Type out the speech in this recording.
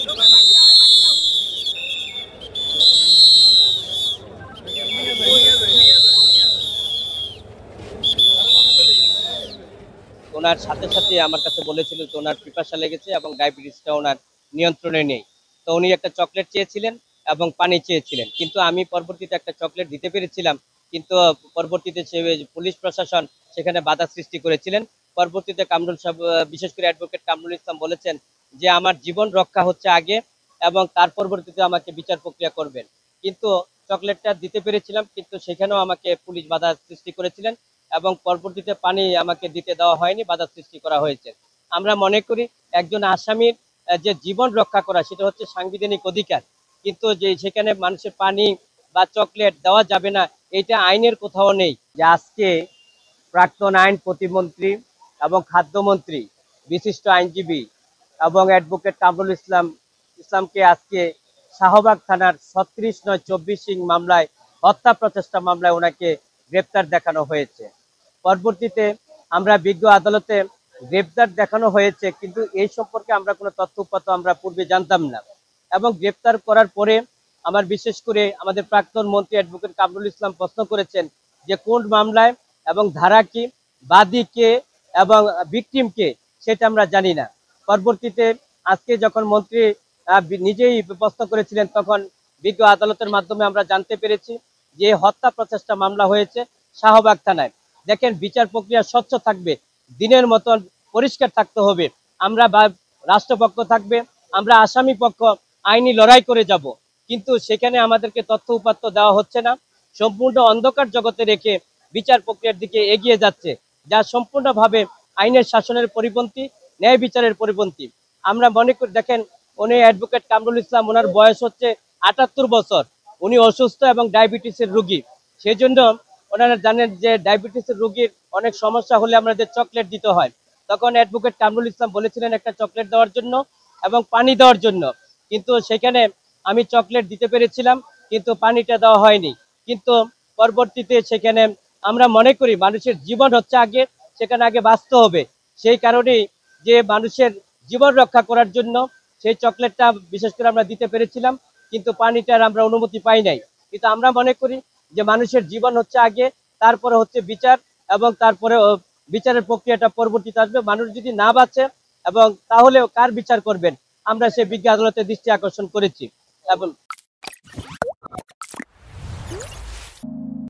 ওনার সাথে সাথে আমার কাছে বলেছিল যে ওনার পিপাসা লেগেছে এবং ডায়াবেটিসটা ওনার নিয়ন্ত্রণে নেই। তো উনি একটা চকলেট চেয়েছিলেন এবং পানি চেয়েছিলেন, কিন্তু আমি পরবর্তীতে একটা চকলেট দিতে পেরেছিলাম, কিন্তু পরবর্তীতে সে পুলিশ প্রশাসন সেখানে বাধা সৃষ্টি করেছিলেন। পরবর্তীতে কামরুল সাহেব, বিশেষ করে অ্যাডভোকেট কামরুল ইসলাম বলেছেন যে আমার জীবন রক্ষা হচ্ছে আগে এবং তার পরবর্তীতে আমাকে বিচার প্রক্রিয়া করবেন। কিন্তু চকলেটটা দিতে পেরেছিলাম, কিন্তু সেখানেও আমাকে পুলিশ বাধা সৃষ্টি করেছিলেন এবং পরবর্তীতে পানি আমাকে দিতে দেওয়া হয়নি, বাধা সৃষ্টি করা হয়েছে। আমরা মনে করি একজন আসামির যে জীবন রক্ষা করা সেটা হচ্ছে সাংবিধানিক অধিকার, কিন্তু যে সেখানে মানুষের পানি বা চকলেট দেওয়া যাবে না এটা আইনের কোথাও নেই। যে আজকে প্রাক্তন আইন প্রতিমন্ত্রী এবং খাদ্যমন্ত্রী, বিশিষ্ট আইনজীবী এবং অ্যাডভোকেট কামরুল ইসলামকে আজকে শাহবাগ থানার 36/9/24 মামলায়, হত্যা প্রচেষ্টা মামলায় ওনাকে গ্রেপ্তার দেখানো হয়েছে। পরবর্তীতে আমরা বিজ্ঞ আদালতে গ্রেপ্তার দেখানো হয়েছে, কিন্তু এই সম্পর্কে আমরা কোনো তথ্য উপাত্ত আমরা পূর্বে জানতাম না। এবং গ্রেপ্তার করার পরে আমার বিশেষ করে আমাদের প্রাক্তন মন্ত্রী অ্যাডভোকেট কামরুল ইসলাম প্রশ্ন করেছেন যে কোন মামলায় এবং ধারা কি, বাদী কে এবং ভিকটিম কে, সেটা আমরা জানি না। পরবর্তীতে আজকে যখন মন্ত্রী নিজেই প্রশ্ন করেছিলেন তখন বিজ্ঞ আদালতের মাধ্যমে আমরা জানতে পেরেছি যে হত্যা প্রচেষ্টা মামলা হয়েছে শাহবাগ থানায়। দেখেন, বিচার প্রক্রিয়া স্বচ্ছ থাকবে, দিনের মতন পরিষ্কার থাকতে হবে। আমরা রাষ্ট্রপক্ষ থাকবে, আমরা আসামি পক্ষ আইনি লড়াই করে যাব, কিন্তু সেখানে আমাদেরকে তথ্য উপাত্ত দেওয়া হচ্ছে না। সম্পূর্ণ অন্ধকার জগতে রেখে বিচার প্রক্রিয়ার দিকে এগিয়ে যাচ্ছে, যা সম্পূর্ণভাবে আইনের শাসনের পরিপন্থী, ন্যায় বিচারের পরিপন্থী। আমরা মনে করি, দেখেন, উনি অ্যাডভোকেট কামরুল ইসলাম, ওনার বয়স হচ্ছে ৭৮ বছর, উনি অসুস্থ এবং ডায়াবেটিসের রোগী। সেই জন্য ওনারা জানেন যে ডায়াবেটিসের রোগীর অনেক সমস্যা হলে আমাদের চকলেট দিতে হয়। তখন অ্যাডভোকেট কামরুল ইসলাম বলেছিলেন একটা চকলেট দেওয়ার জন্য এবং পানি দেওয়ার জন্য, কিন্তু সেখানে আমি চকলেট দিতে পেরেছিলাম, কিন্তু পানিটা দেওয়া হয়নি। কিন্তু পরবর্তীতে সেখানে আমরা মনে করি মানুষের জীবন হচ্ছে আগে, সেখানে আগে বাঁচতে হবে। সেই কারণেই যে মানুষের জীবন রক্ষা করার জন্য সেই চকলেটটা বিশেষ করে আমরা দিতে পেরেছিলাম, কিন্তু পানিটার আমরা অনুমতি পাই নাই। কিন্তু আমরা মনে করি যে মানুষের জীবন হচ্ছে আগে, তারপরে হচ্ছে বিচার, এবং তারপরে বিচারের প্রক্রিয়াটা পরবর্তীতে আসবে। মানুষ যদি না বাঁচে এবং তাহলে কার বিচার করবেন, আমরা সে বিজ্ঞ আদালতের দৃষ্টি আকর্ষণ করেছি। এবং